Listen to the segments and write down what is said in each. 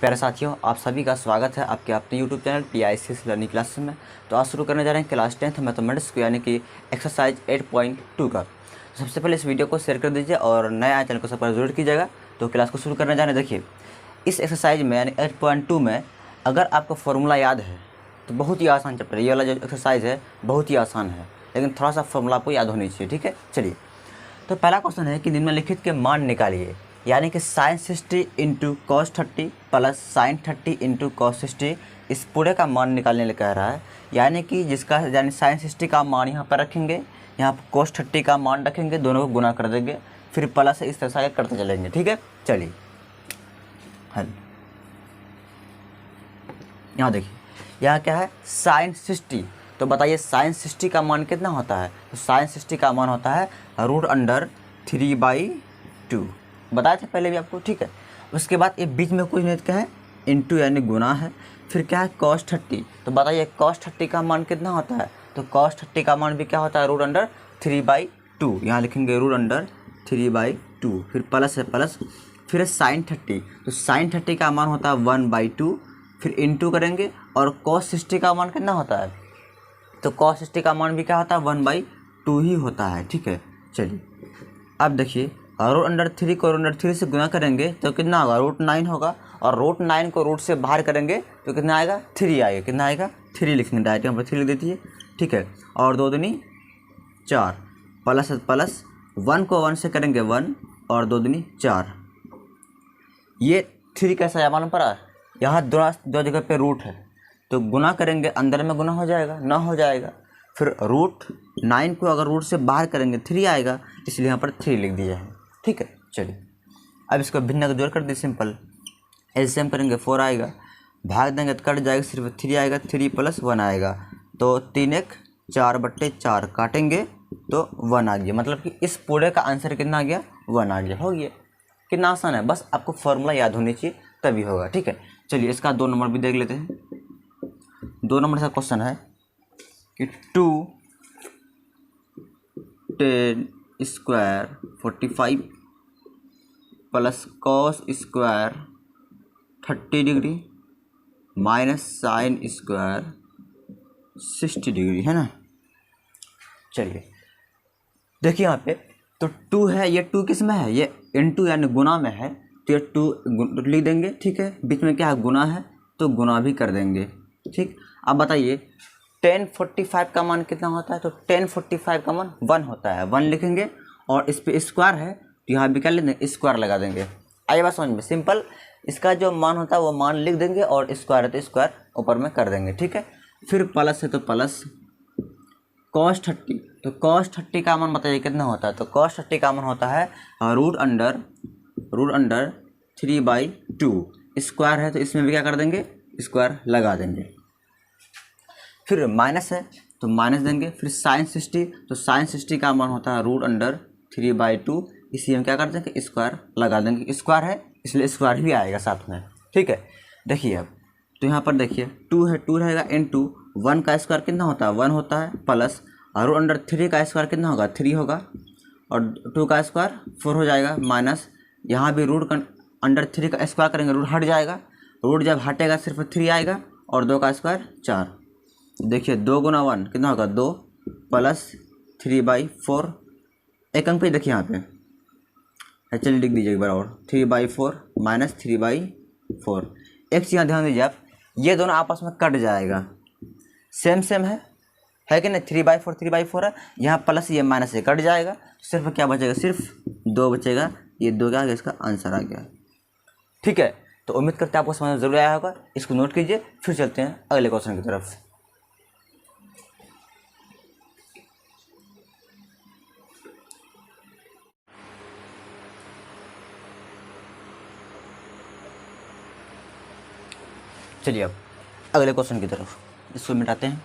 प्यारे साथियों, आप सभी का स्वागत है आपके अपने YouTube channel PICS learning classes में। तो आज शुरू करने जा रहे हैं क्लास 10th मैथमेटिक्स को, यानी कि एक्सरसाइज 8.2 का। सबसे पहले इस वीडियो को शेयर कर दीजिए और नया चैनल को सब्सक्राइब जरूर कीजिएगा। तो क्लास को शुरू करने जा रहे हैं। देखिए, इस एक्सरसाइज में यानी 8.2 में अगर आपको फॉर्मूला याद है तो बहुत ही आसान चैप्टर है। ये वाला जो एक्सरसाइज है बहुत ही आसान है, लेकिन थोड़ा सा फॉर्मूला आपको याद होनी चाहिए। ठीक है, चलिए। तो पहला क्वेश्चन है कि निम्नलिखित के मान निकालिए, यानी कि sin 60 into cos 30 plus sign 30 into cos 60, इस पूरे का मान निकालने लिए कह रहा है। यानी कि sin 60 का मान यहाँ पर रखेंगे, यहाँ पर cos 30 का मान रखेंगे, दोनों को गुना कर देंगे, फिर प्लस इस तरह से आगे करते चलेंगे। ठीक है, चलिए हल। यहाँ देखिए, यहाँ क्या है sin 60। तो बताइए sin 60 का मान कितना होता है? तो sin 60 का मान होता है √3/2। बताया था पहले भी आपको। ठीक है, उसके बाद ये बीच में कुछ नहीं क्या है, इंटू यानी गुना है। फिर क्या है cos 30। तो बताइए cos 30 का मान कितना होता है? तो cos 30 का मान भी क्या होता है √3/2। यहाँ लिखेंगे √3/2, फिर प्लस है प्लस, फिर sin 30। तो sin 30 का मान होता है 1/2, फिर इंटू करेंगे। और cos 60 का मान कितना होता है? तो cos 60 का मान भी क्या होता है 1/2 ही होता है। ठीक है, चलिए अब देखिए, √3 को √3 से गुना करेंगे तो कितना होगा √9 होगा, और √9 को रूट से बाहर करेंगे तो कितना आएगा 3 आएगा। कितना आएगा 3 लिखेंगे, डायरेक्ट यहाँ पर 3 लिख देती है। ठीक है, और 2 दूनी 4, प्लस प्लस 1 को 1 से करेंगे 1, और 2 दूनी 4। ये 3 कैसा है मालूम पड़ा? यहाँ दो जगह पे रूट है, तो गुना करेंगे, अंदर में गुना हो जाएगा, ना हो जाएगा। फिर √9 को अगर रूट से बाहर करेंगे 3 आएगा, इसलिए यहाँ पर 3 लिख दिया है। ठीक है, चलिए अब इसको भिन्न का जोड़ कर दी, सिंपल। एलसीएम करेंगे 4 आएगा, भाग देंगे तो कट जाएगा, सिर्फ 3 आएगा, 3 + 1 आएगा। तो 3 × 4/4 काटेंगे तो 1 आ गया। मतलब कि इस पूरे का आंसर कितना आ गया 1 आ गया। हो गया, कितना आसान है, बस आपको फॉर्मूला याद होनी चाहिए तभी होगा। ठीक है, चलिए इसका 2 नंबर भी देख लेते हैं। 2 नंबर का क्वेश्चन है कि 2 tan² 45 plus cos² 30° minus sin² 60° है ना। चलिए देखिए यहाँ पे, तो 2 है, ये 2 किस में है? ये इंटू यानी गुना में है, तो ये 2 लिख देंगे। ठीक है, बीच में क्या है गुना है, तो गुना भी कर देंगे। ठीक, अब बताइए tan 45 का मान कितना होता है? तो tan 45 का मान 1 होता है, 1 लिखेंगे, और इस पे स्क्वायर है तो यहाँ भी क्या लिख देंगे, स्क्वायर लगा देंगे। आइए बात समझ में, सिंपल। इसका जो मान होता है वो मान लिख देंगे, और स्क्वायर है तो स्क्वायर ऊपर में कर देंगे। ठीक है, फिर प्लस है तो प्लस cos 30। तो cos 30 का मान बताइए कितना होता है? तो cos 30 का मान होता है √3/2। स्क्वायर है तो इसमें भी क्या कर देंगे, स्क्वायर लगा देंगे। फिर माइनस है तो माइनस देंगे, फिर sin 60। तो sin 60 का मान होता है √3/2, इसी हम क्या कर देंगे स्क्वायर लगा देंगे। स्क्वायर है इसलिए स्क्वायर भी आएगा साथ में। ठीक है, देखिए अब तो यहाँ पर देखिए 2 है, 2 रहेगा, इंटू 1 का स्क्वायर कितना होता है 1 होता है, प्लस √3 का स्क्वायर कितना होगा 3 होगा, और 2 का स्क्वायर 4 हो जाएगा, माइनस यहाँ भी √3 का स्क्वायर करेंगे, रूट हट जाएगा, रूट जब हटेगा सिर्फ 3 आएगा, और 2 का स्क्वायर 4। देखिए 2 × 1 कितना होगा 2, प्लस 3/4। एक अंक पे देखिए यहाँ पे, चलिए लिख दीजिए एक बार और, 3/4 माइनस 3/4। एक चीज़ ध्यान दीजिए आप, ये दोनों आपस में कट जाएगा, सेम है कि नहीं। 3/4 है, यहाँ प्लस ये माइनस ये कट जाएगा, सिर्फ क्या बचेगा, सिर्फ 2 बचेगा। ये 2 क्या आ गया, इसका आंसर आ गया। ठीक है, तो उम्मीद करते हैं आपको समझ जरूर आया होगा। इसको नोट कीजिए, फिर चलते हैं अगले क्वेश्चन की तरफ। चलिए अब अगले क्वेश्चन की तरफ, इसको मिटाते हैं।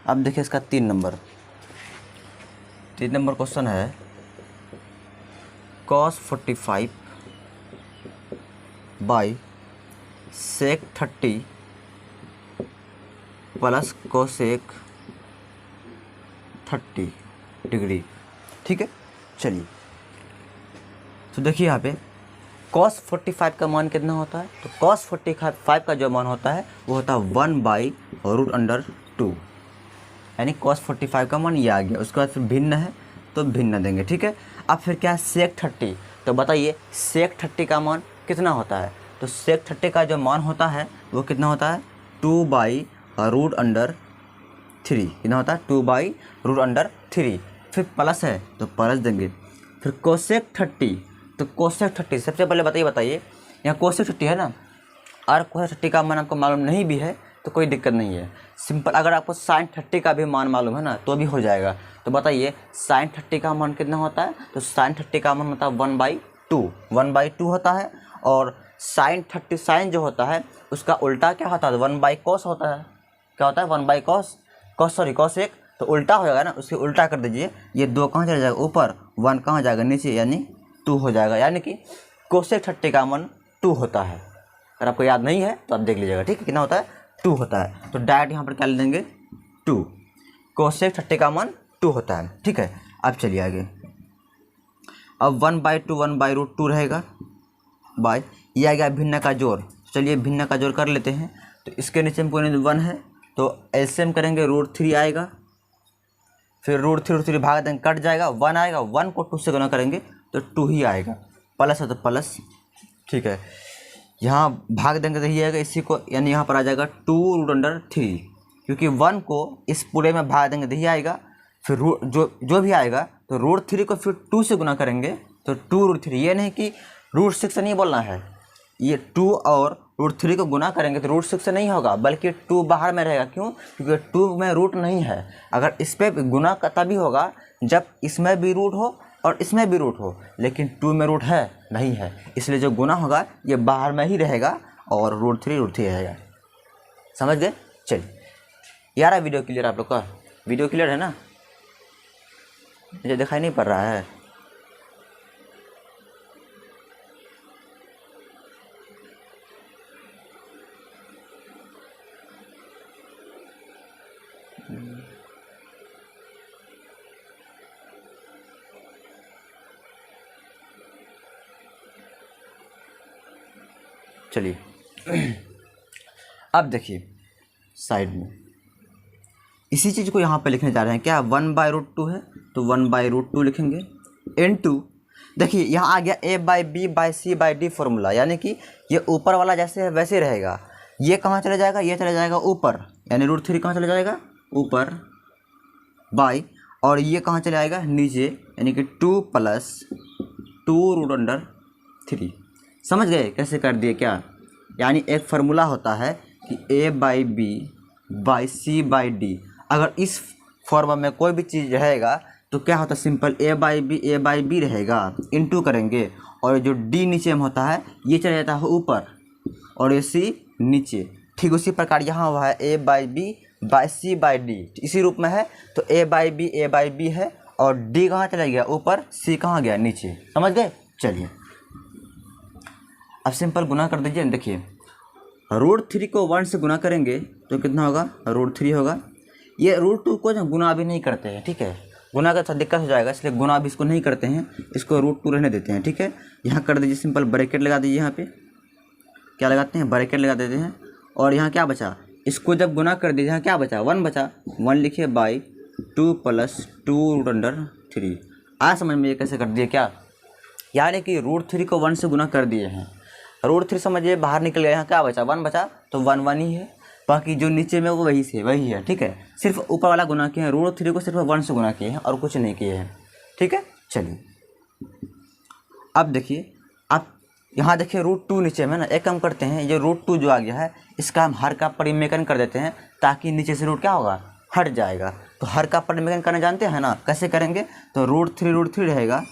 अब देखिए इसका 3 नंबर क्वेश्चन है, cos 45 by sec 30 plus cosec 30 degree. ठीक है, चलिए तो देखिए यहाँ पे cos 45 का मान कितना होता है, तो cos 45 का जो मान होता है वो होता है 1/√2, यानी cos 45 का मान ये आ गया। उसके बाद फिर भिन्न है तो भिन्न देंगे। ठीक है, अब फिर क्या है sec 30, तो बताइए sec 30 का मान कितना होता है, तो sec 30 का जो मान होता है वो कितना होता है 2/√3, कितना होता है 2/√3, फिर प्लस है तो प्लस देंगे। फिर कोसेक 30, तो कोसेक 30 सबसे पहले बताइए यहाँ कोसेक 30 है ना, और कोसेक 30 का मान आपको मालूम नहीं भी है तो कोई दिक्कत नहीं है, सिंपल। अगर आपको साइन 30 का भी मान मालूम है ना तो भी हो जाएगा। तो बताइए साइन 30 का मान कितना होता है, तो साइन 30 का मान होता है 1/2 होता है। और साइन 30 साइन जो होता है उसका उल्टा क्या होता है 1/cos होता है। क्या होता है 1/cos, cos1, तो उल्टा हो जाएगा ना, उसके उल्टा कर दीजिए। ये 2 कहाँ चला जाएगा ऊपर, 1 कहाँ जाएगा नीचे, यानी 2 हो जाएगा। यानी कि कोसेक 30 का मान 2 होता है। अगर आपको याद नहीं है तो आप देख लीजिएगा। ठीक है, कितना होता है 2 होता है। तो डायरेक्ट यहाँ पर क्या ले देंगे 2, कोसेक 30 का मान 2 होता है। ठीक है, अब चलिए आगे। अब 1/2 1/√2 रहेगा बाय, ये आ गया भिन्न का जोड़। चलिए भिन्न का जोड़ कर लेते हैं। तो इसके नीचे में कोई 1 है तो एलसीएम करेंगे √3 आएगा, फिर √3 भाग देंगे कट जाएगा, 1 आएगा, 1 को 2 से गुना करेंगे तो 2 ही आएगा, प्लस है तो प्लस। ठीक है, यहाँ भाग देंगे तो यही आएगा इसी को, यानी यहाँ पर आ जाएगा 2√3, क्योंकि 1 को इस पूरे में भाग देंगे तो यही आएगा। फिर जो भी आएगा तो √3 को फिर 2 से गुना करेंगे तो 2√3, ये नहीं कि √6 से नहीं बोलना है, ये 2 और √3 को गुना करेंगे तो √6 से नहीं होगा, बल्कि 2 बाहर में रहेगा। क्यों, क्योंकि 2 में रूट नहीं है। अगर इस पर गुना तभी होगा जब इसमें भी रूट हो और इसमें भी रूट हो, लेकिन 2 में रूट है नहीं है, इसलिए जो गुना होगा ये बाहर में ही रहेगा और √3 रहेगा। समझ गए। चलिए यार, वीडियो क्लियर आप लोग का, वीडियो क्लियर है ना, मुझे दिखाई नहीं पड़ रहा है। चलिए अब देखिए साइड में इसी चीज़ को यहाँ पे लिखने जा रहे हैं। क्या 1/√2 है तो 1/√2 लिखेंगे इनटू, देखिए यहाँ आ गया a/b/c/d फॉर्मूला, यानी कि ये ऊपर वाला जैसे है वैसे रहेगा। ये कहाँ चला जाएगा, ये चला जाएगा ऊपर, यानी √3 कहाँ चला जाएगा ऊपर बाई, और ये कहाँ चला जाएगा नीचे, यानी कि 2 + 2√3। समझ गए कैसे कर दिए क्या, यानी एक फार्मूला होता है कि a/b/c/d। अगर इस फॉर्म में कोई भी चीज़ रहेगा तो क्या होता है सिंपल a/b रहेगा, इनटू करेंगे, और जो d नीचे में होता है ये चला जाता है ऊपर और ये c नीचे। ठीक उसी प्रकार यहाँ हुआ है a/b/c/d, इसी रूप में है तो a/b है और d कहाँ चला गया ऊपर, c कहाँ गया नीचे। समझ गए। चलिए अब सिंपल गुना कर दीजिए। देखिए √3 को 1 से गुना करेंगे तो कितना होगा √3 होगा। ये √2 को गुना भी नहीं करते हैं, ठीक है, गुना का थोड़ा दिक्कत हो जाएगा, इसलिए गुना भी इसको नहीं करते हैं, इसको √2 रहने देते हैं। ठीक है, यहाँ कर दीजिए सिंपल ब्रैकेट लगा दीजिए। यहाँ पे क्या लगाते हैं ब्रैकेट लगा देते हैं, और यहाँ क्या बचा, इसको जब गुना कर दीजिए यहाँ क्या बचा 1 बचा, 1 लिखिए बाई 2 + 2√3। आज समझ में ये कैसे कर दिए क्या, यानी कि √3 को 1 से गुना कर दिए हैं, √3 समझिए बाहर निकल गया, यहाँ क्या बचा 1 बचा तो 1 1 ही है, बाकी जो नीचे में वो वही है। ठीक है, सिर्फ ऊपर वाला गुना किए हैं, √3 को सिर्फ 1 से गुना किए हैं और कुछ नहीं किए हैं। ठीक है, चलिए अब देखिए, अब यहाँ देखिए √2 नीचे में ना, एक काम करते हैं, ये √2 जो आ गया है इसका हम हर का परिमेकन कर देते हैं ताकि नीचे से रूट क्या होगा हट जाएगा। तो हर का परिमेकन करना जानते हैं ना, कैसे करेंगे, तो √3 रहेगा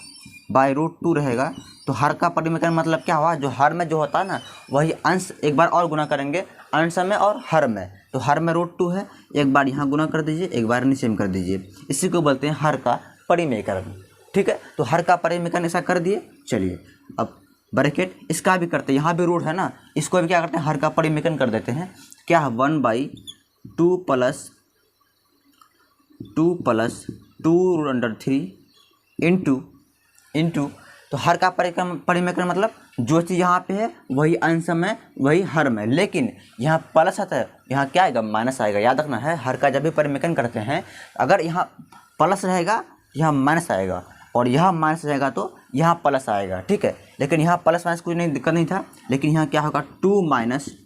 बाई √2 रहेगा। तो हर का परिमेकन मतलब क्या हुआ, जो हर में जो होता है ना वही अंश एक बार और गुना करेंगे, अंश में और हर में। तो हर में √2 है, एक बार यहाँ गुना कर दीजिए, एक बार नीचे में कर दीजिए, इसी को बोलते हैं हर का परिमेकन। ठीक है, तो हर का परिमेकन ऐसा कर दिए। चलिए अब ब्रैकेट इसका भी करते हैं, यहाँ भी रूट है ना, इसको भी क्या करते हैं हर का परिमेकन कर देते हैं। क्या है 1/√2 2 प्लस 2√3 इंटू तो हर का परिमेय मतलब जो चीज़ यहाँ पे है वही अंश में वही हर में, लेकिन यहाँ प्लस आता है, यहाँ क्या आएगा माइनस आएगा। याद रखना है, हर का जब भी परिमेय करते हैं अगर यहाँ प्लस रहेगा यहाँ माइनस आएगा, और यहाँ माइनस रहेगा तो यहाँ प्लस आएगा, ठीक है। लेकिन यहाँ प्लस माइनस कोई नहीं दिक्कत नहीं था, लेकिन यहाँ क्या होगा 2 -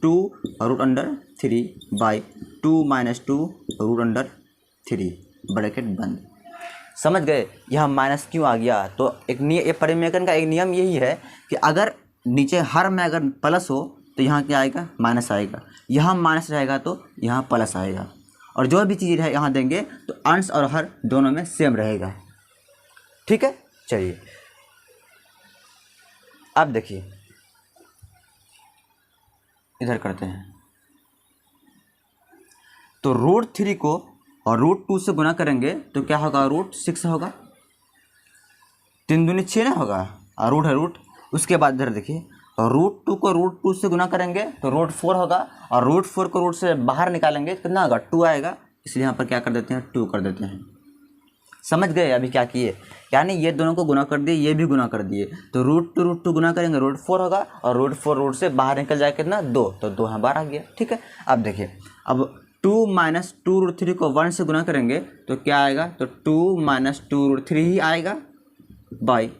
2√3 बाई 2 - 2√3 ब्रैकेट बंद। समझ गए यहाँ माइनस क्यों आ गया? तो ये परिमेयकरण का एक नियम यही है कि अगर नीचे हर में अगर प्लस हो तो यहाँ क्या आएगा माइनस आएगा, यहाँ माइनस रहेगा तो यहाँ प्लस आएगा, और जो भी चीज़ है यहाँ देंगे तो अंश और हर दोनों में सेम रहेगा, ठीक है। चलिए अब देखिए इधर करते हैं, तो √3 को और √2 से गुना करेंगे तो क्या होगा √6 होगा, 3 दूनी 6 ना होगा, और रूट है रूट। उसके बाद इधर देखिए √2 को √2 से गुना करेंगे तो √4 होगा, और √4 को रूट से बाहर निकालेंगे कितना होगा 2 आएगा, इसलिए यहाँ पर क्या कर देते हैं 2 कर देते हैं। समझ गए अभी क्या किए, यानी ये दोनों को गुना कर दिए, ये भी गुना कर दिए, तो √2 गुना करेंगे √4 होगा, और √4 रूट से बाहर निकल जाए कितना 2, तो 2 यहाँ बाहर आ गया, ठीक है। अब देखिए अब 2 - 2√3 को 1 से गुना करेंगे तो क्या आएगा, तो 2 - 2√3 ही आएगा बाई,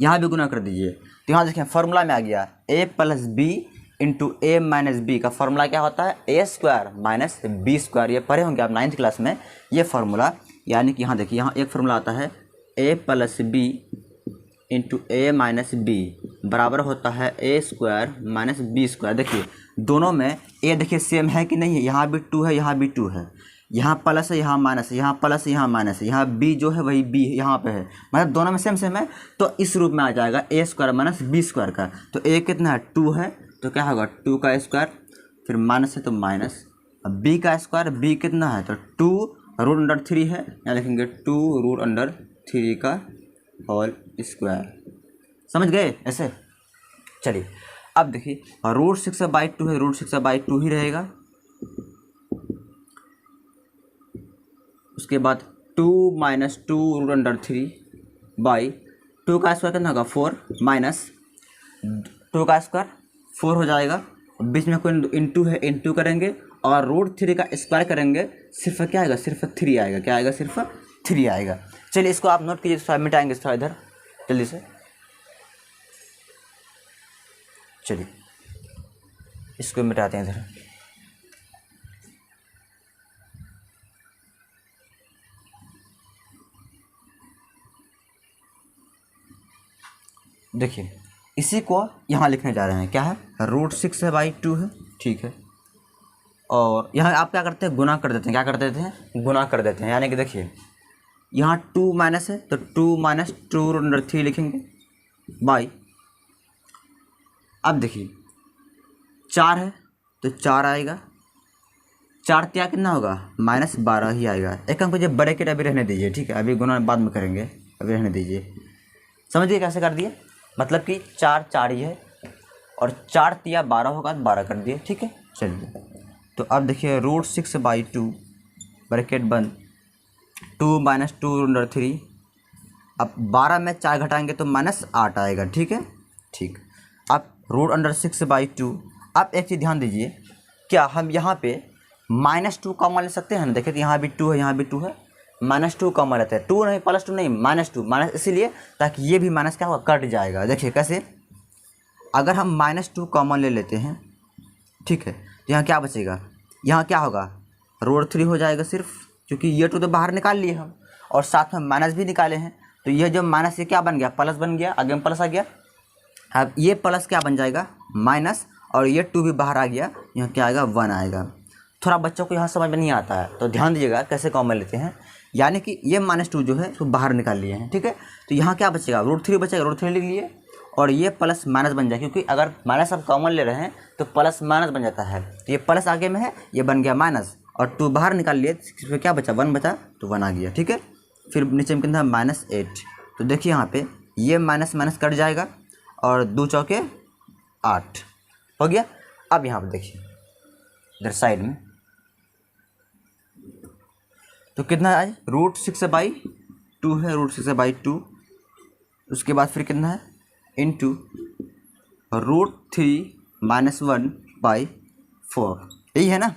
यहाँ भी गुना कर दीजिए, तो यहाँ देखिए फार्मूला में आ गया a + b into a - b का फार्मूला क्या होता है a² - b²। ये पढ़े होंगे आप 9th क्लास में ये फार्मूला, यानी कि यहाँ देखिए यहाँ एक फार्मूला आता है a + b into a - b बराबर होता है a² - b²। देखिए दोनों में a देखिए सेम है कि नहीं है, यहाँ भी 2 है यहाँ भी 2 है, यहाँ प्लस है यहाँ माइनस है, यहाँ प्लस यहाँ माइनस है, यहाँ b जो है वही b यहाँ पे है, मतलब दोनों में सेम सेम है, तो इस रूप में आ जाएगा a² - b² का। तो a कितना है 2 है, तो क्या होगा 2 का स्क्वायर, फिर माइनस है तो माइनस, अब b का स्क्वायर, b कितना है तो 2√3 है, यहाँ लिखेंगे 2√3 का होल स्क्वायर। समझ गए ऐसे। चलिए अब देखिए √6/2 है, √6/2 ही रहेगा। उसके बाद 2 - 2√3 बाई 2 का स्क्वायर कितना होगा 4 माइनस 2 का स्क्वायर 4 हो जाएगा, बीच में कोई इंटू है इंटू करेंगे, और √3 का स्क्वायर करेंगे सिर्फ क्या आएगा सिर्फ 3 आएगा, क्या आएगा सिर्फ 3 आएगा। चलिए इसको आप नोट कीजिए, थोड़ा मिटाएंगे थोड़ा इधर जल्दी से। चलिए इसको मिटाते हैं इधर। देखिए इसी को यहाँ लिखने जा रहे हैं, क्या है √6/2 है, ठीक है। और यहाँ आप क्या करते हैं गुना कर देते हैं, क्या कर देते हैं गुना कर देते हैं, यानी कि देखिए यहाँ 2 माइनस है तो 2 - 2√3 लिखेंगे बाई, अब देखिए 4 है तो 4 आएगा, 4 त्या कितना होगा -12 ही आएगा। एक काम मुझे ब्रैकेट अभी रहने दीजिए, ठीक है, अभी गुना बाद में करेंगे, अभी रहने दीजिए। समझिए कैसे कर दिए, मतलब कि 4 ही है, और 4 तिया 12 होगा तो 12 कर दिए, ठीक है। चलिए तो अब देखिए √6/2 ब्रैकेट बंद, 2 - 2√3, अब 12 में 4 घटाएंगे तो -8 आएगा, ठीक है ठीक। अब √6/2, अब एक चीज़ ध्यान दीजिए, क्या हम यहाँ पे -2 कॉमन ले सकते हैं ना, देखिए यहाँ भी 2 है यहाँ भी 2 है, -2 कॉमन लेते हैं, 2 नहीं +2 नहीं -2 माइनस, इसीलिए ताकि ये भी माइनस क्या होगा कट जाएगा। देखिए कैसे, अगर हम -2 कॉमन ले लेते हैं, ठीक है, तो यहाँ क्या बचेगा, यहाँ क्या होगा √3 हो जाएगा सिर्फ, क्योंकि ये 2 तो बाहर निकाल लिए हम, और साथ में माइनस भी निकाले हैं, तो ये जो माइनस ये क्या बन गया प्लस बन गया, आगे में प्लस आ गया। अब ये प्लस क्या बन जाएगा माइनस, और ये 2 भी बाहर आ गया, यहाँ क्या आएगा 1 आएगा। थोड़ा बच्चों को यहाँ समझ में नहीं आता है तो ध्यान दीजिएगा कैसे कॉमन लेते हैं, यानी कि ये -2 जो है तो बाहर निकाल लिए हैं, ठीक है। तो यहाँ क्या बचेगा √3 बचेगा, √3 लिख लिए, और ये प्लस माइनस बन जाए, क्योंकि अगर माइनस आप कॉमन ले रहे हैं तो प्लस माइनस बन जाता है, तो ये प्लस आगे में है ये बन गया माइनस, और 2 बाहर निकाल लिए, इसमें क्या बचा 1 बचा, तो 1 आ गया, ठीक है। फिर नीचे में कितना -8, तो देखिए यहाँ पे ये माइनस माइनस कट जाएगा, और 2 चौके 8 हो गया। अब यहाँ पर देखिए इधर साइड में तो कितना है आज √6/2 है, √6/2। उसके बाद फिर कितना है इंटू √3 - 1/4, यही है ना।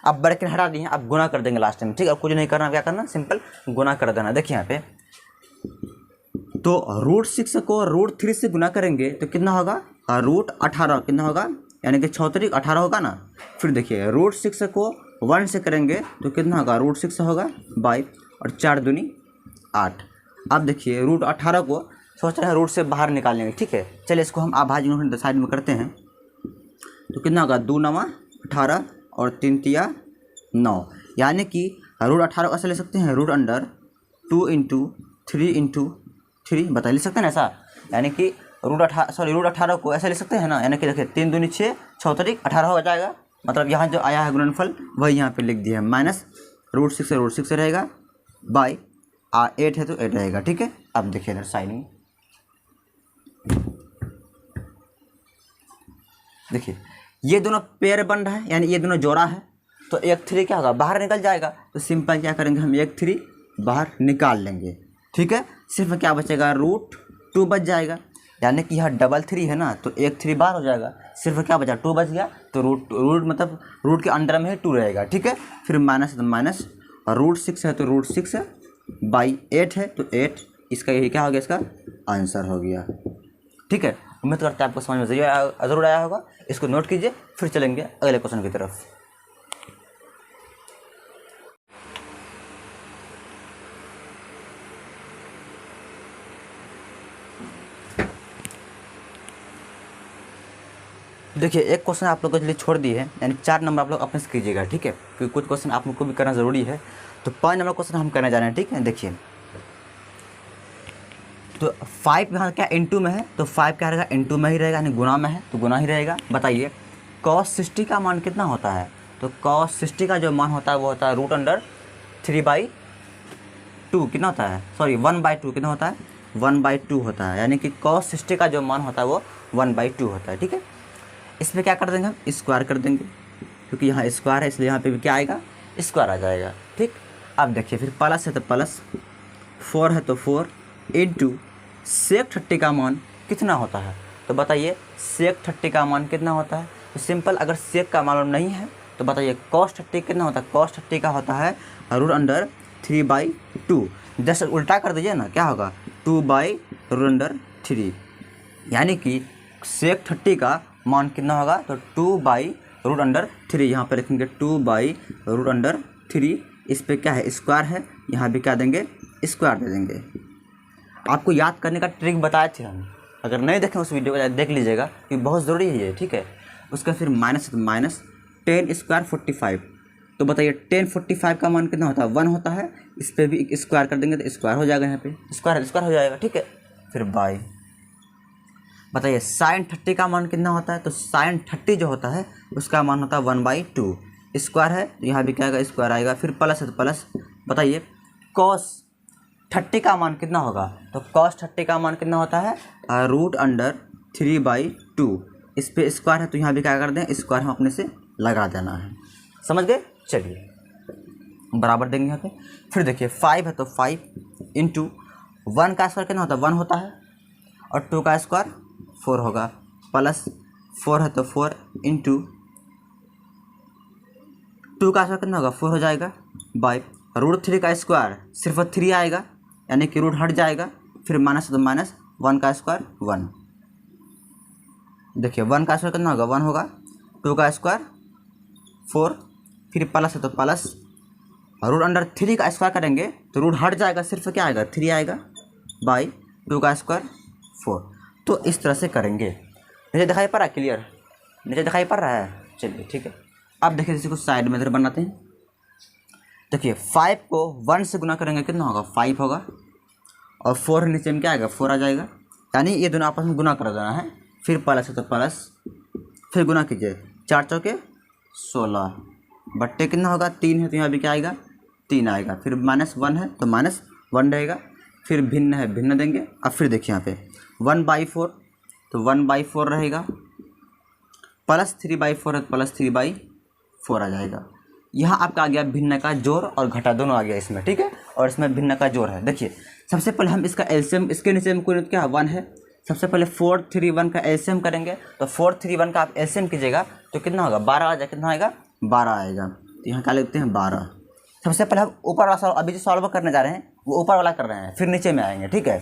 अब ब्रैकेट हटा दिए, अब गुना कर देंगे लास्ट में, ठीक है। अब कुछ नहीं करना, क्या करना, सिंपल गुना कर देना। देखिए यहाँ पे तो √6 को √3 से गुना करेंगे तो कितना होगा, √18 कितना होगा, यानी कि 6×3 = 18 होगा ना। फिर देखिए √6 को 1 से करेंगे तो कितना होगा, √6 होगा बाई और 4×2 = 8। अब देखिए √18 को सोच रहे हैं रूट से बाहर निकालेंगे, ठीक है। चलिए इसको हम अभाज्य साइड में करते हैं तो कितना होगा, 2×9 = 18 और 3×3 = 9, यानी कि √18 को ऐसे ले सकते हैं √2 × 3 बता ले सकते हैं ना ऐसा, यानी कि √18 को ऐसे ले सकते हैं ना, यानी कि देखिए 3×2 = 6, 6×3 = 18 हो जाएगा। मतलब यहाँ जो आया है गुणनफल वही यहाँ पे लिख दिया है, माइनस √6 से √6 रहेगा बाई 8 है तो 8 रहेगा, ठीक है। अब देखिए इधर साइड में देखिए ये दोनों पेयर बन रहा है, यानी ये दोनों जोड़ा है, तो 1/3 क्या होगा, बाहर निकल जाएगा। तो सिंपल क्या करेंगे हम, 1/3 बाहर निकाल लेंगे, ठीक है। सिर्फ क्या बचेगा, √2 बच जाएगा, यानी कि यहाँ 3 है ना, तो 1/3 बाहर हो जाएगा, सिर्फ क्या बचा, 2 बच गया। तो रूट मतलब रूट के अंडर में ही 2 रहेगा, ठीक है। फिर माइनस तो माइनस, और √6 है तो √6/8 है तो 8, इसका यही क्या हो गया, इसका आंसर हो गया, ठीक है। उम्मीद करते हैं आपको समझ में ज़रूर आया होगा। इसको नोट कीजिए, फिर चलेंगे अगले क्वेश्चन की तरफ। देखिए एक क्वेश्चन आप लोगों के लिए छोड़ दिए हैं, यानी 4 नंबर आप लोग अपने से कीजिएगा, ठीक है, क्योंकि कुछ क्वेश्चन आप लोग को भी करना ज़रूरी है। तो 5 नंबर क्वेश्चन हम करने जा रहे हैं, ठीक है। देखिए तो 5 यहाँ क्या इंटू में है, तो 5 क्या रहेगा, इंटू में ही रहेगा, यानी गुना में है तो गुना ही रहेगा। बताइए cos 60 का मान कितना होता है, तो cos 60 का जो मान होता है वो होता है √3/2 कितना होता है, सॉरी 1/2 कितना होता है, 1/2 होता है, यानी कि cos 60 का जो मान होता है वो 1/2 होता है, ठीक है। इसमें क्या कर देंगे हम, स्क्वायर कर देंगे, क्योंकि यहाँ स्क्वायर है इसलिए यहाँ पे भी क्या आएगा, स्क्वायर आ जाएगा, ठीक। अब देखिए फिर प्लस है तो प्लस, 4 है तो 4 इंटू sec 30 का मान कितना होता है, तो बताइए sec 30 का मान कितना होता है। तो सिंपल अगर sec का मालूम नहीं है तो बताइए cos 30 कितना होता है, cos 30 का होता है √3/2। जस्ट उल्टा कर दीजिए ना, क्या होगा 2/√3, यानी कि sec 30 का मान कितना होगा, तो 2/√3, यहाँ पर लिखेंगे 2/√3। इस पर क्या है, स्क्वायर है, यहाँ भी क्या देंगे, स्क्वायर दे देंगे। आपको याद करने का ट्रिक बताए थे हम, अगर नहीं देखें उस वीडियो को देख लीजिएगा, कि बहुत ज़रूरी है ये, ठीक है। उसका फिर माइनस है तो माइनस 10 स्क्वायर 45, तो बताइए 10 45 का मान कितना होता है, 1 होता है। इस पर भी स्क्वायर कर देंगे तो स्क्वायर हो जाएगा, यहाँ पे स्क्वायर हो जाएगा, ठीक है। फिर बाई, बताइए sin 30 का मान कितना होता है, तो sin 30 जो होता है उसका मान होता है 1/2, स्क्वायर है तो यहाँ भी क्या आएगा, स्क्वायर आएगा। फिर प्लस है तो प्लस, बताइए cos 30 का मान कितना होगा, तो cos 30 का मान कितना होता है, √3/2। इस पे स्क्वायर है तो यहाँ भी क्या कर दें, स्क्वायर हम अपने से लगा देना है, समझ गए। चलिए बराबर देंगे यहाँ पे। फिर देखिए 5 है तो 5 इंटू 1 का स्क्वायर कितना होता है, 1 होता है, और 2 का स्क्वायर 4 होगा, प्लस 4 है तो 4 इंटू 2 का स्क्वायर कितना होगा, 4 हो जाएगा, बाई √3 का स्क्वायर सिर्फ 3 आएगा, यानी कि रूट हट जाएगा। फिर माइनस है तो माइनस, 1 का स्क्वायर 1, देखिए 1 का स्क्वायर कितना होगा, 1 होगा, 2 का स्क्वायर 4, फिर प्लस है तो प्लस, √3 का स्क्वायर करेंगे तो रूट हट जाएगा, सिर्फ क्या आएगा, 3 आएगा, बाई 2 का स्क्वायर 4। तो इस तरह से करेंगे। नीचे दिखाई पड़ रहा है, क्लियर नीचे दिखाई पड़ रहा है, चलिए ठीक है। अब देखिए इसी को साइड में इधर बनाते हैं। देखिए 5 को 1 से गुना करेंगे कितना होगा, 5 होगा, और 4 नीचे में क्या आएगा, 4 आ जाएगा, यानी ये दोनों आपस में गुना कर देना है। फिर प्लस है तो प्लस, फिर गुना कीजिए, 4 चौके 16, बट्टे कितना होगा, 3 है तो यहाँ भी क्या आएगा, 3 आएगा। फिर -1 है तो -1 रहेगा, फिर भिन्न है भिन्न देंगे। अब फिर देखिए यहाँ पे 1/4 तो 1/4 रहेगा, +3/4 है तो +3/4 आ जाएगा। यहाँ आपका आ गया भिन्न का जोड़ और घटा दोनों आ गया इसमें, ठीक है। और इसमें भिन्न का जोड़ है। देखिए सबसे पहले हम इसका एलसीएम, इसके नीचे में कोई क्या 1 है, सबसे पहले 4 3 1 का एलसीएम करेंगे। तो 4 3 1 का आप एलसीएम कीजिएगा तो कितना होगा, 12 आ जाएगा। कितना आएगा, 12 आएगा। तो यहाँ क्या लिखते हैं, 12। सबसे पहले हम ऊपर वाला सॉल्व, अभी जो सॉल्व करने जा रहे हैं वो ऊपर वाला कर रहे हैं, फिर नीचे में आएंगे, ठीक है।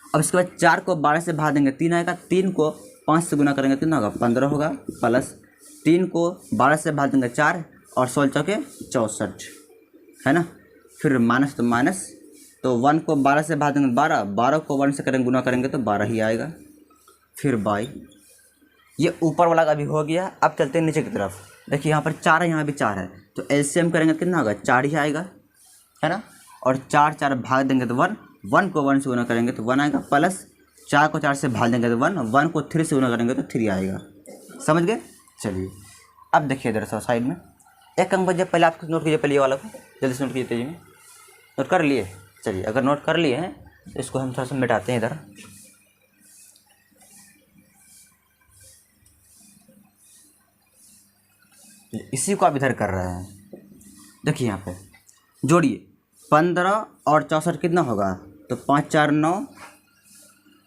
अब इसके बाद 4 को 12 से भाग देंगे, 3 आएगा। 3 को 5 से गुना करेंगे, कितना होगा, 15 होगा। प्लस 3 को 12 से भाग देंगे 4, और 16 चौके 64, है ना। फिर माइनस तो माइनस, तो 1 को 12 से भाग देंगे 12, 12 को 1 से करेंगे गुना करेंगे तो 12 ही आएगा। फिर बाई, ये ऊपर वाला का भी हो गया। अब चलते हैं नीचे की तरफ। देखिए यहाँ पर 4 है, यहाँ भी 4 है, तो एलसीएम करेंगे कितना होगा, 4 ही आएगा, है ना। और 4 4 भाग देंगे तो 1, 1 को 1 से गुना करेंगे तो 1 आएगा। प्लस 4 को 4 से भाग देंगे तो 1, 1 को 3 से गुना करेंगे तो 3 आएगा। समझ गए। चलिए अब देखिए इधर साइड में एक अंक बचे, पहले आप नोट कीजिए, पहले ये वाला को जल्दी से नोट कीजिए, तेजी में नोट कर लिए। चलिए अगर नोट कर लिए हैं तो इसको हम थोड़ा सा मिटाते हैं इधर। इसी को आप इधर कर रहे हैं। देखिए यहाँ पे जोड़िए, 15 और 64 कितना होगा, तो 5 4 9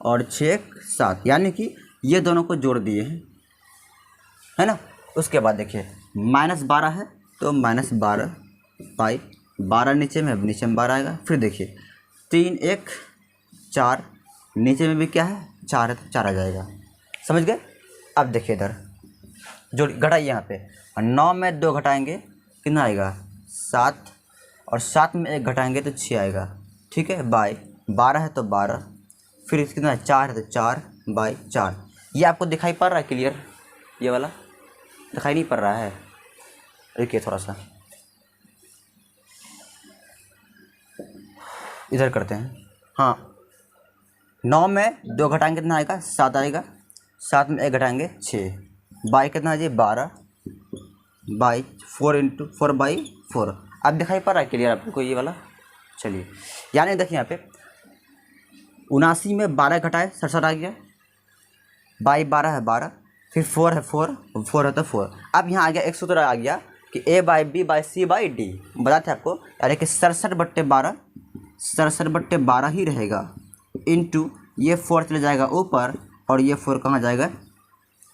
और 6 1 7, यानी कि ये दोनों को जोड़ दिए हैं, है ना। उसके बाद देखिए -12 है तो -12 बाई 12 नीचे में, अब नीचे में 12 आएगा। फिर देखिए 3 1 4, नीचे में भी क्या है, 4 है तो 4 आ जाएगा। समझ गए। अब देखिए इधर जोड़ घटाइए यहाँ पे, 9 में 2 घटाएंगे कितना आएगा, 7, और 7 में 1 घटाएंगे तो 6 आएगा, ठीक है। बाई 12 है तो 12, फिर कितना 4 है तो 4 बाई 4। ये आपको दिखाई पड़ रहा है क्लियर, ये वाला दिखाई नहीं पड़ रहा है, देखिए थोड़ा सा इधर करते हैं। हाँ 9 में 2 घटाएंगे कितना आएगा, 7 आएगा। 7 में 1 घटाएंगे 6, बाई कितना है जी 12 बाई 4 इंटू 4 बाई 4। अब दिखाई पड़ रहा है क्लियर आपको ये वाला। चलिए यानी देखिए यहाँ पे 79 में 12 घटाए 67 आ गया, बाई 12 है 12, फिर 4 है 4 है तो 4। अब यहाँ आ गया एक सूत्र आ गया कि A by B by C by D, बताते आपको, यानी कि 67/12, 67/12 ही रहेगा, इंटू ये 4 चले जाएगा ऊपर और ये 4 कहाँ जाएगा,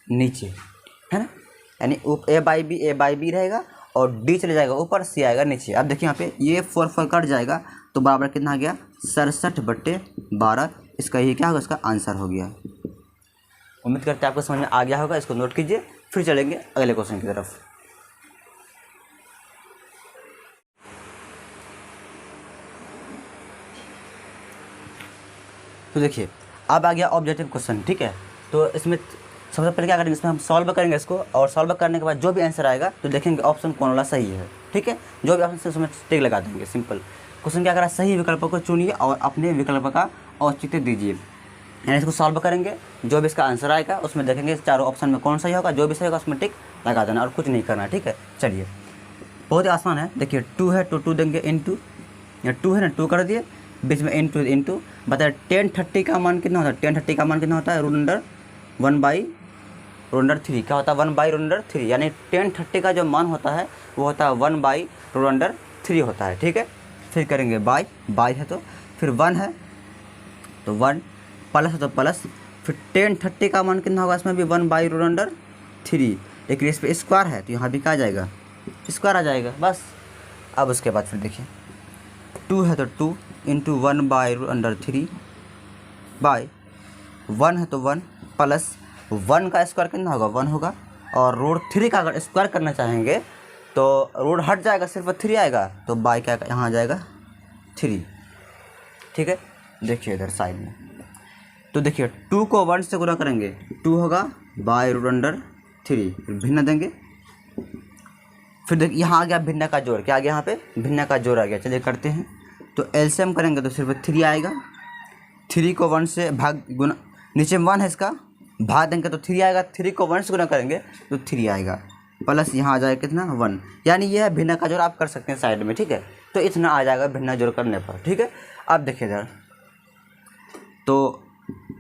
नीचे, है ना। यानी A बाई बी रहेगा और D चले जाएगा ऊपर, C आएगा नीचे। अब देखिए यहाँ पे ये 4 4 कट जाएगा तो बराबर कितना आ गया, 67/12। इसका ये क्या होगा, इसका आंसर हो गया। उम्मीद करते हैं आपको समझ में आ गया होगा। इसको नोट कीजिए, फिर चलेंगे अगले क्वेश्चन की तरफ। तो देखिए अब आ गया ऑब्जेक्टिव क्वेश्चन, ठीक है। तो इसमें सबसे पहले क्या करेंगे, इसमें हम सॉल्व करेंगे इसको, और सॉल्व करने के बाद जो भी आंसर आएगा तो देखेंगे ऑप्शन कौन वाला सही है, ठीक है। जो भी ऑप्शन से उसमें टिक लगा देंगे। सिंपल क्वेश्चन क्या करा, सही विकल्प को चुनिए और अपने विकल्प का औचित्य दीजिए। यानी इसको सॉल्व करेंगे, जो भी इसका आंसर आएगा उसमें देखेंगे चारों ऑप्शन में कौन सही होगा, जो भी सही होगा उसमें टिक लगा देना और कुछ नहीं करना, ठीक है। चलिए बहुत ही आसान है। देखिए 2 है तो 2 देंगे इंटू, या 2 है ना 2 कर दिए, बीच में इंटू बताए 1030 का मान कितना होता है, 1030 का मान कितना होता है, √1/√3। क्या होता है, 1/√3, यानी 1030 का जो मान होता है वो होता है 1/√3 होता है, ठीक है। फिर करेंगे बाई है तो फिर 1 है तो 1, प्लस है तो प्लस, फिर 1030 का मान कितना होगा, इसमें भी 1/√3, लेकिन इस पर स्क्वायर है तो यहाँ भी क्या आ जाएगा, स्क्वायर आ जाएगा बस। अब उसके बाद फिर देखिए 2 है तो 2 इंटू 1/√3 बाई 1 है तो 1, प्लस 1 का स्क्वायर कितना होगा, 1 होगा, और √3 का अगर स्क्वायर करना चाहेंगे तो रूट हट जाएगा, सिर्फ 3 आएगा, तो बाई क्या यहाँ आ जाएगा 3, ठीक है। देखिए इधर साइड में तो देखिए 2 को 1 से गुणा करेंगे, 2 होगा √3, फिर भिन्न देंगे। फिर देखिए यहाँ आ गया भिन्न का जोड़, क्या आ गया यहाँ पे, भिन्न का जोड़ आ गया। चलिए करते हैं, तो एलसीएम करेंगे तो सिर्फ 3 आएगा। 3 को 1 से भाग गुना, नीचे में 1 है इसका, भाग देंगे तो 3 आएगा। 3 को 1 से गुना करेंगे तो 3 आएगा, प्लस यहाँ आ जाएगा कितना 1, यानी यह है भिन्न का जोड़। आप कर सकते हैं साइड में, ठीक है। तो इतना आ जाएगा भिन्न जोड़ करने पर, ठीक है। अब देखिए इधर तो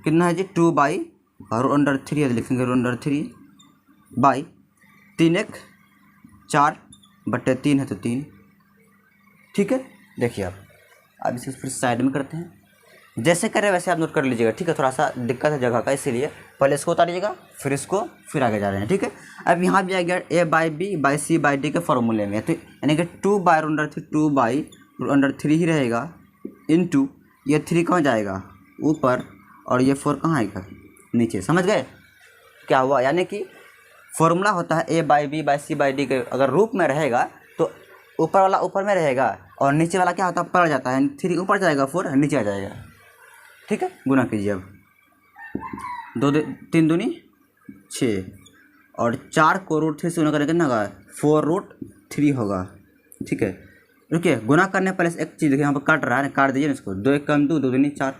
कितना है जी, 2/√3 लिखेंगे, √3 बाई 3 1 4 बटे 3 है तो 3, ठीक है। देखिए अब इसे फिर साइड में करते हैं, जैसे करें वैसे आप नोट कर लीजिएगा, ठीक है। थोड़ा सा दिक्कत है जगह का, इसीलिए पहले इसको उतारिएगा फिर इसको, फिर आगे जा रहे हैं, ठीक है। अब यहाँ भी आ गया A by B by C by D के फॉर्मूले में, तो यानी कि 2/√3 2/√3 ही रहेगा, इनटू ये 3 कहाँ जाएगा ऊपर और ये 4 कहाँ आएगा नीचे, समझ गए क्या हुआ। यानी कि फॉर्मूला होता है A by B by C by D के, अगर रूप में रहेगा तो ऊपर वाला ऊपर में रहेगा और नीचे वाला क्या होता है पड़ जाता है, 3 ऊपर जाएगा 4 नीचे आ जाएगा, ठीक है। गुना कीजिए अब, 3 दूनी 6 और 4 को √3 से गुना करेंगे ना 4√3 होगा, ठीक है। रुकिए, गुना करने पहले से एक चीज़ देखिए, यहाँ पर कट रहा है, काट दीजिए इसको, 2 1 कम 2 2 दूनी 4,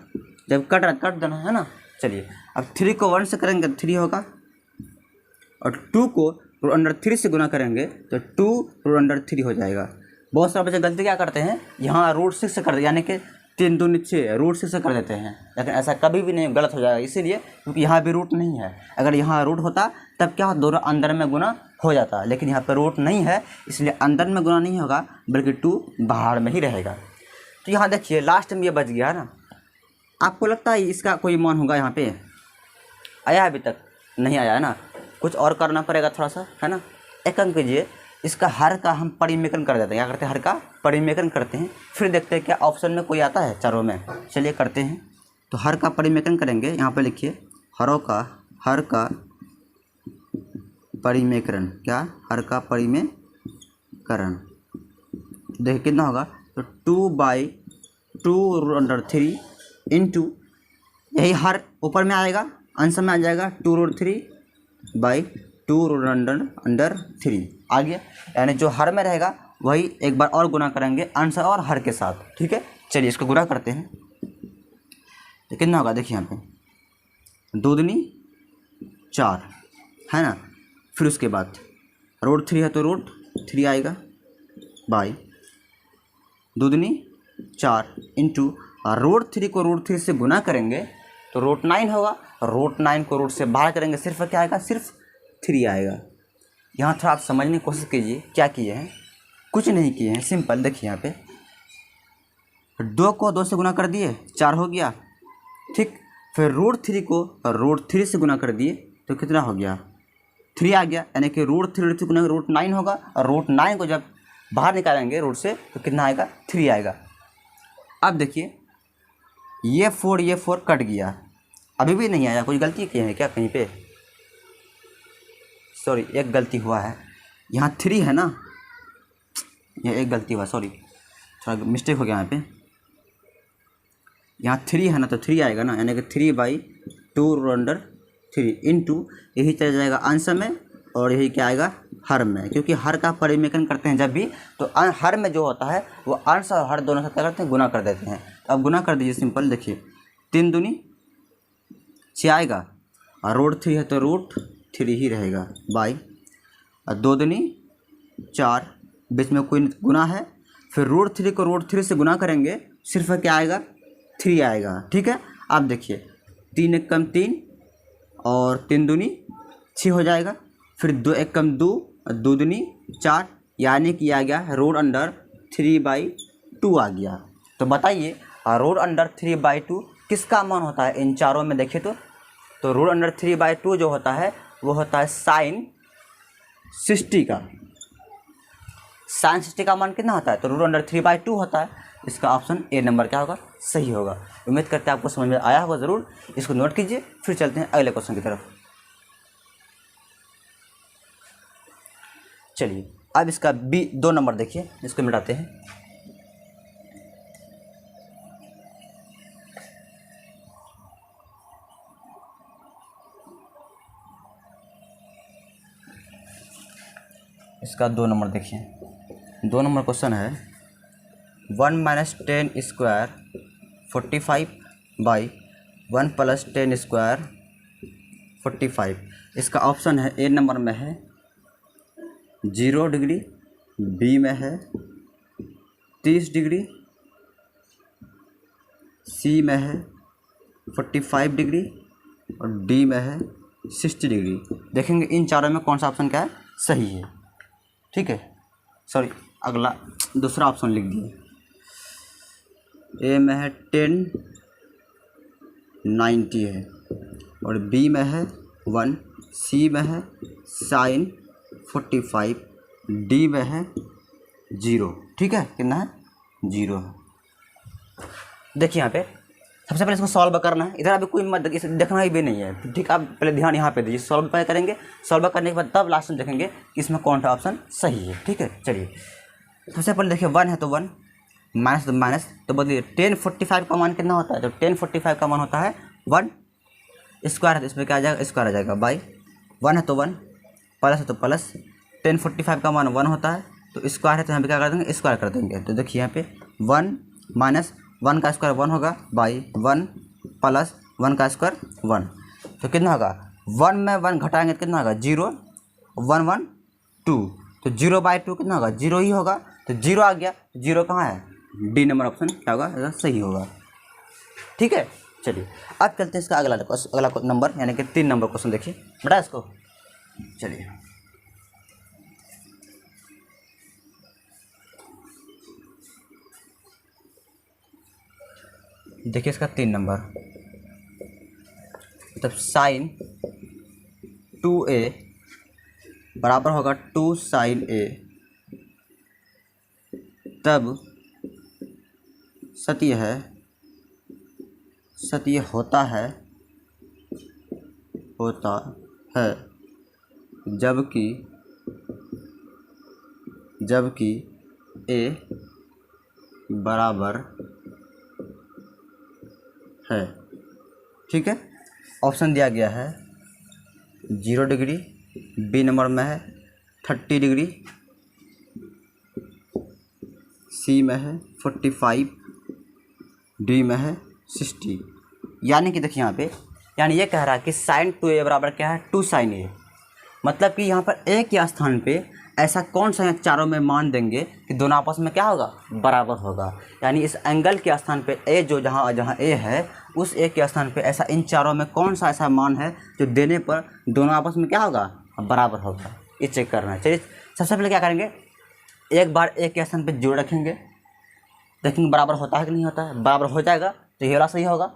जब कट रहा है कट देना है ना। चलिए अब 3 को 1 से करेंगे 3 होगा और 2 को √3 से गुना करेंगे तो 2√3 हो जाएगा। बहुत सारे बच्चे गलती क्या करते हैं, यहाँ √6 से कर दे, यानी कि 3 दूनी 6 √6 से कर देते हैं, लेकिन ऐसा कभी भी नहीं, गलत हो जाएगा। इसीलिए क्योंकि यहाँ भी रूट नहीं है, अगर यहाँ रूट होता तब क्या होता, दोनों अंदर में गुना हो जाता, लेकिन यहाँ पर रूट नहीं है इसलिए अंदर में गुना नहीं होगा बल्कि 2 बाहर में ही रहेगा। तो यहाँ देखिए लास्ट में ये बच गया ना, आपको लगता है इसका कोई मान होगा यहाँ पे, आया अभी तक नहीं आया है ना, कुछ और करना पड़ेगा थोड़ा सा, है ना। एक काम कीजिए, इसका हर का हम परिमेकरण कर देते हैं, क्या करते हैं हर का परिमेकरण करते हैं, फिर देखते हैं क्या ऑप्शन में कोई आता है चारों में। चलिए करते हैं, तो हर का परिमेकरण करेंगे, यहाँ पे लिखिए हर का परिमेकरण, क्या हर का परिमेकरण, देखिए कितना होगा, तो 2/2√3 इंटू यही हर ऊपर में आएगा, अंश में आ जाएगा 2√3/2√3 आ गया, यानी जो हर में रहेगा वही एक बार और गुना करेंगे अंश और हर के साथ, ठीक है। चलिए इसको गुना करते हैं, तो कितना होगा देखिए यहाँ पे 2 दूनी 4 है ना, फिर उसके बाद √3 है तो √3 आएगा बाई 2 दूनी 4 इंटू √3 को √3 से गुना करेंगे तो √9 होगा, √9 को रूट से बाहर करेंगे सिर्फ क्या आएगा, सिर्फ 3 आएगा। यहाँ थोड़ा आप समझने की कोशिश कीजिए, क्या किए हैं, कुछ नहीं किए हैं, सिंपल देखिए यहाँ पे 2 को 2 से गुना कर दिए 4 हो गया, ठीक। फिर √3 को √3 से गुना कर दिए तो कितना हो गया 3 आ गया, यानी कि √3 से गुना √9 होगा और √9 को जब बाहर निकालेंगे रूट से तो कितना आएगा 3 आएगा। अब देखिए ये 4 कट गया, अभी भी नहीं आया, कुछ गलती की है क्या कहीं पे, सॉरी एक गलती हुआ है, यहाँ 3 है ना, ये एक गलती हुआ, सॉरी थोड़ा मिस्टेक हो गया यहाँ पे, यहाँ 3 है ना तो 3 आएगा ना, यानी कि 3/2√3 इंटू यही चला जाएगा अंश में और यही क्या आएगा हर में, क्योंकि हर का परिमेकरण करते हैं जब भी तो हर में जो होता है वो अंश और हर दोनों से क्या करते हैं गुना कर देते हैं। तो अब गुना कर दीजिए सिंपल, देखिए 3 दूनी 6 आएगा और √3 है तो √3 ही रहेगा बाई 2 दूनी 4, बीच में कोई गुना है, फिर √3 को √3 से गुना करेंगे सिर्फ क्या आएगा 3 आएगा, ठीक है। अब देखिए 3 1 कम 3 और 3 दूनी 6 हो जाएगा, फिर 2 1 कम 2 2 दूनी 4, यानी कि आ गया √3/2 आ गया। तो बताइए √3/2 किसका मान होता है इन चारों में, देखिए तो √3/2 जो होता है वो होता है sin 60 का, sin 60 का मान कितना होता है, तो √3/2 होता है। इसका ऑप्शन ए नंबर क्या होगा, सही होगा। उम्मीद करते हैं आपको समझ में आया होगा, ज़रूर इसको नोट कीजिए। फिर चलते हैं अगले क्वेश्चन की तरफ। चलिए अब इसका बी 2 नंबर देखिए, इसको मिटाते हैं। इसका 2 नंबर देखिए, 2 नंबर क्वेश्चन है 1 - 10 स्क्वायर 45 बाई 1 + 10 स्क्वायर 45। इसका ऑप्शन है ए नंबर में है 0 डिग्री, बी में है 30 डिग्री, सी में है 45 डिग्री और डी में है 60 डिग्री। देखेंगे इन चारों में कौन सा ऑप्शन क्या है सही है, ठीक है। सॉरी अगला दूसरा ऑप्शन लिख दिए। ए में है 1090 है और बी में है 1, सी में है sin 45, डी में है 0। ठीक है, कितना है 0 है। देखिए यहाँ पे सबसे पहले इसको सॉल्व करना है। इधर अभी कोई मत इसे देखना ही भी नहीं है, ठीक। आप पहले ध्यान यहाँ पे दीजिए, सॉल्व पहले करेंगे, सॉल्व करने के बाद तब लास्ट में देखेंगे कि इसमें कौन सा ऑप्शन सही है। ठीक है, चलिए सबसे पहले देखिए 1 है तो 1, माइनस तो माइनस, तो बोलिए 1045 का मान कितना होता है, तो 1045 का मान होता है 1 स्क्वायर है, तो इसमें क्या आ जाएगा, स्क्वायर आ जाएगा बाई 1 है तो 1, प्लस है तो प्लस, 1045 का मान 1 होता है तो स्क्वायर है तो यहाँ पे क्या कर देंगे, स्क्वायर कर देंगे। तो देखिए यहाँ पे 1 माइनस 1 का स्क्वायर 1 होगा बाई 1 प्लस 1 का स्क्वायर 1, तो कितना होगा 1 में 1 घटाएंगे तो कितना होगा 0, 1 1 2, तो 0/2 कितना होगा 0 ही होगा, तो 0 आ गया। 0 कहाँ है, डी नंबर ऑप्शन क्या होगा, सही होगा। ठीक है, चलिए अब चलते हैं इसका अगला नंबर, यानी कि 3 नंबर क्वेश्चन। देखिए बेटा इसको, चलिए देखिए इसका 3 नंबर, मतलब sin 2a बराबर होगा 2 sin a, तब सत्य होता है जबकि a बराबर है। ठीक है, ऑप्शन दिया गया है 0 डिग्री, बी नंबर में है 30 डिग्री, सी में है 45, डी में है 60। यानी कि देखिए यहाँ पे, यानी ये कह रहा है कि sin 2a बराबर क्या है 2 sin a, मतलब कि यहाँ पर a के स्थान पे ऐसा कौन सा चारों में मान देंगे कि दोनों आपस में क्या होगा, बराबर होगा। यानी इस एंगल के स्थान पे a जो जहाँ a है, उस a के स्थान पे ऐसा इन चारों में कौन सा ऐसा मान है जो देने पर दोनों आपस में क्या होगा, बराबर होगा, ये चेक करना है। चलिए सबसे पहले क्या करेंगे, एक बार a के स्थान पे 0 रखेंगे, देखेंगे बराबर होता है कि नहीं होता है, बराबर हो जाएगा तो ये वाला सही होगा।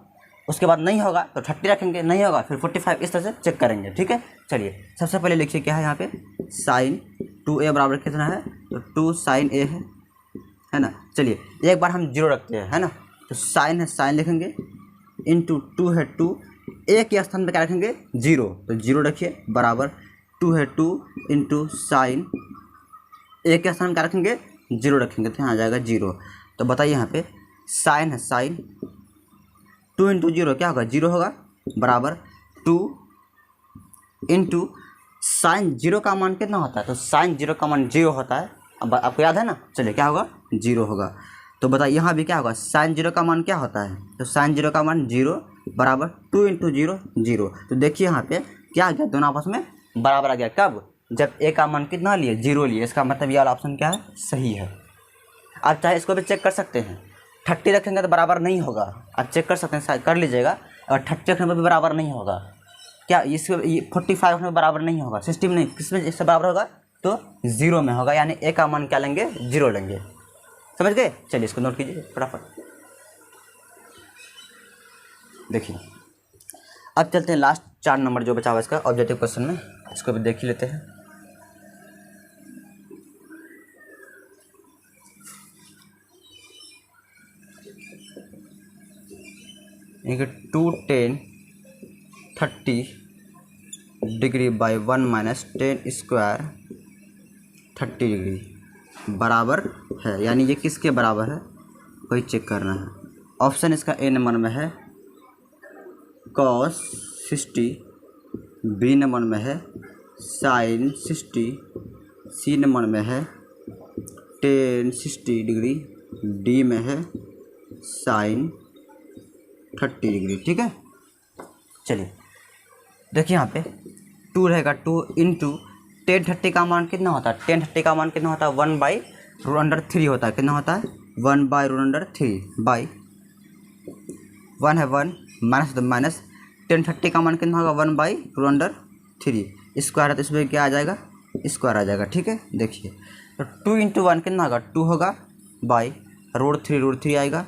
उसके बाद नहीं होगा तो 30 रखेंगे, नहीं होगा फिर 45, इस तरह से चेक करेंगे। ठीक है, चलिए सबसे पहले लिखिए क्या है यहाँ पे, sin 2a बराबर कितना है, तो 2 sin a है ना। चलिए एक बार हम 0 रखते हैं, है ना, तो sin है, sin लिखेंगे, इंटू 2 है 2, a के स्थान पे क्या रखेंगे 0, तो 0 रखिए बराबर 2 है 2 इंटू sin, a के स्थान क्या रखेंगे 0 रखेंगे, तो यहाँ आ जाएगा 0। तो बताइए यहाँ पे sin है, sin 2 इंटू 0 क्या होगा 0 होगा, बराबर 2 इंटू sin 0 का मान कितना होता है, तो sin 0 का मान 0 होता है। अब आपको याद है ना, चलिए क्या होगा 0 होगा। तो बताइए यहाँ भी क्या होगा, sin 0 का मान क्या होता है, तो sin 0 का मान 0 बराबर 2 इंटू 0 0। तो देखिए यहाँ पे क्या आ गया, दोनों आपस में बराबर आ गया। कब, जब a का मान कितना लिए 0 लिए, इसका मतलब ये वाला ऑप्शन क्या है, सही है। आप चाहे इसको भी चेक कर सकते हैं, 30 रखेंगे तो बराबर नहीं होगा, आप चेक कर सकते हैं, कर लीजिएगा। और 30 रखने पर भी बराबर नहीं होगा, क्या इसके 45 रखने पर बराबर नहीं होगा, 60 में नहीं, किसमें इससे बराबर होगा, तो 0 में होगा। यानी a का मान क्या लेंगे 0 लेंगे, समझ गए। चलिए इसको नोट कीजिए फटाफट। देखिए अब चलते हैं लास्ट 4 नंबर जो बचा हुआ इसका ऑब्जेक्टिव क्वेश्चन में, इसको भी देख ही लेते हैं। यानी 2 10 30 degree by 1 minus 10 square 30 degree बराबर है, यानी ये किसके बराबर है वही चेक करना है। ऑप्शन इसका ए नंबर में है cos 60, बी नंबर में है sin 60, सी नंबर में है tan 60 डिग्री, डी में है sin 30 डिग्री। ठीक है, चलिए देखिए यहाँ पे 2 रहेगा, 2 इंटू 10 30 का मान कितना होता है, 10 30 का मान कितना होता है 1/√3 होता है, कितना होता है 1/√3 बाई 1 है 1 माइनस तो माइनस, 10 30 का मान कितना होगा 1/√3, स्क्वायर है तो इसमें क्या आ जाएगा, स्क्वायर आ जाएगा। ठीक है, देखिए तो 2 इंटू 1 कितना होगा, 2 होगा बाई रूट थ्री आएगा,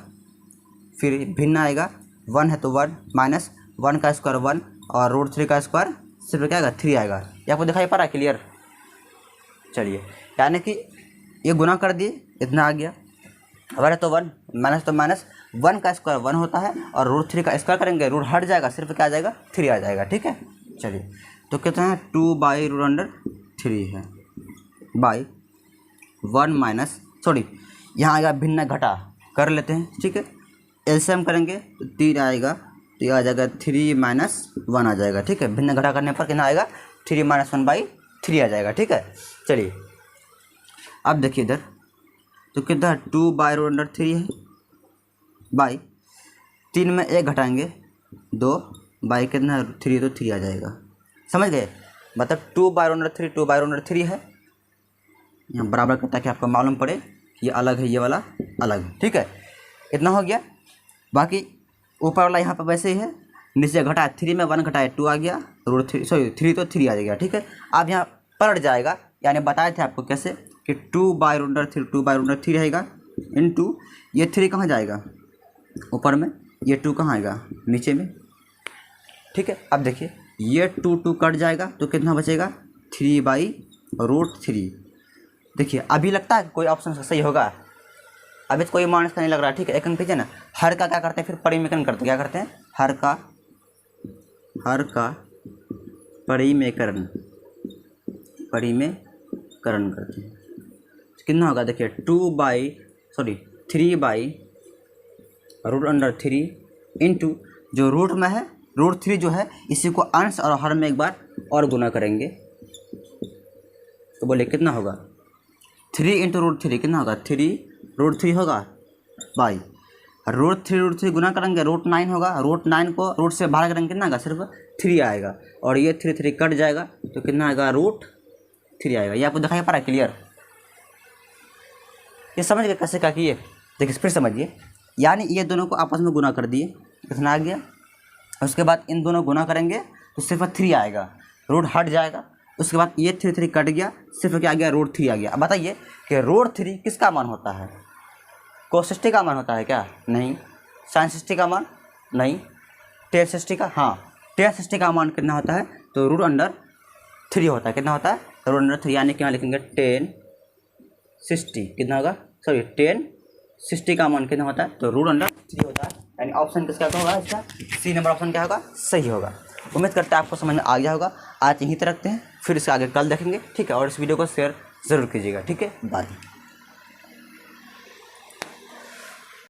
फिर भिन्न आएगा, 1 है तो 1 माइनस 1 का स्क्वायर 1 और रूट 3 का स्क्वायर सिर्फ क्या आएगा 3 आएगा। ये आपको दिखाई पड़ रहा है क्लियर। चलिए यानी कि ये गुना कर दिए, इतना आ गया, 1 है तो 1 माइनस तो माइनस 1 का स्क्वायर 1 होता है और रूट 3 का स्क्वायर करेंगे, रूट हट जाएगा, सिर्फ क्या आ जाएगा 3 आ जाएगा। ठीक है, चलिए तो कितना है 2 बाई रूट_3 है बाई 1 माइनस सॉरी यहाँ आएगा भिन्न घटा कर लेते हैं। ठीक है, एलसीएम करेंगे तो 3 आएगा, तो ये आ जाएगा 3 माइनस 1 आ जाएगा। ठीक है, भिन्न घटा करने पर कितना आएगा 3 माइनस 1 बाई 3 आ जाएगा। ठीक है, चलिए अब देखिए इधर तो कितना है 2 बाई रूट_3 है बाई 3 में 1 घटाएंगे 2 बाई कितना है 3 तो 3 आ जाएगा। समझ गए, मतलब 2 बाई रूट_3 है, यहाँ बराबर करता है कि आपको मालूम पड़े ये अलग है, ये वाला अलग है। ठीक है, इतना हो गया। बाकी ऊपर वाला यहाँ पर वैसे ही है, नीचे घटाया 3 में 1 घटाया 2 आ गया, रूट 3 तो 3 आ जाएगा। ठीक है, अब यहाँ पलट जाएगा, यानी बताए थे आपको कैसे कि 2 बाई रूट_3 रहेगा इनटू ये 3 कहाँ जाएगा ऊपर में, ये 2 कहाँ आएगा नीचे में। ठीक है, अब देखिए ये 2 कट जाएगा तो कितना बचेगा 3 बाई रूट_3। देखिए अभी लगता है कोई ऑप्शन सही होगा, अभी तो कोई माइनस का नहीं लग रहा। ठीक है, एक अंक पीछे ना, हर का क्या करते हैं फिर परिमेकरण करते हैं, क्या करते हैं हर का परिमेकरण करते हैं। कितना होगा देखिए 3 बाई रूट_3 इंटू जो रूट में है रूट 3 जो है इसी को अंश और हर में एक बार और गुना करेंगे, तो बोले कितना होगा 3 इंटू रूट 3 कितना होगा 3 होगा बाई रूट 3 गुना करेंगे रूट 9 होगा, रूट 9 को रूट से बाहर करेंगे कितना आएगा सिर्फ 3 आएगा, और ये 3 कट जाएगा तो कितना आएगा रूट 3 आएगा। ये आपको दिखाई पड़ा क्लियर, ये समझ गए कैसे क्या किए। देखिए फिर समझिए, यानी ये दोनों को आपस में गुना कर दिए, कितना आ गया, उसके बाद इन दोनों गुना करेंगे तो सिर्फ 3 आएगा, रूट हट जाएगा, उसके बाद ये 3 कट गया, सिर्फ क्या आ गया रूट 3 आ गया। अब बताइए कि रूट 3 किसका मान होता है, cos60 का मान होता है क्या, नहीं। sin60 का मान नहीं। tan60 का, हाँ tan60 का मान कितना होता है तो रूट_3 होता है। कितना होता है रूट_3, यानी कि यहाँ लिखेंगे tan60 कितना होगा, सॉरी tan60 का मान कितना होता है तो रूट_3 होता है। यानी ऑप्शन किसका होगा, इसका सी नंबर ऑप्शन क्या होगा, सही होगा। उम्मीद करते हैं आपको समझ में आ गया होगा। आज यहीं तक रखते हैं, फिर इसके आगे कल देखेंगे। ठीक है, और इस वीडियो को शेयर ज़रूर कीजिएगा। ठीक है, बाय।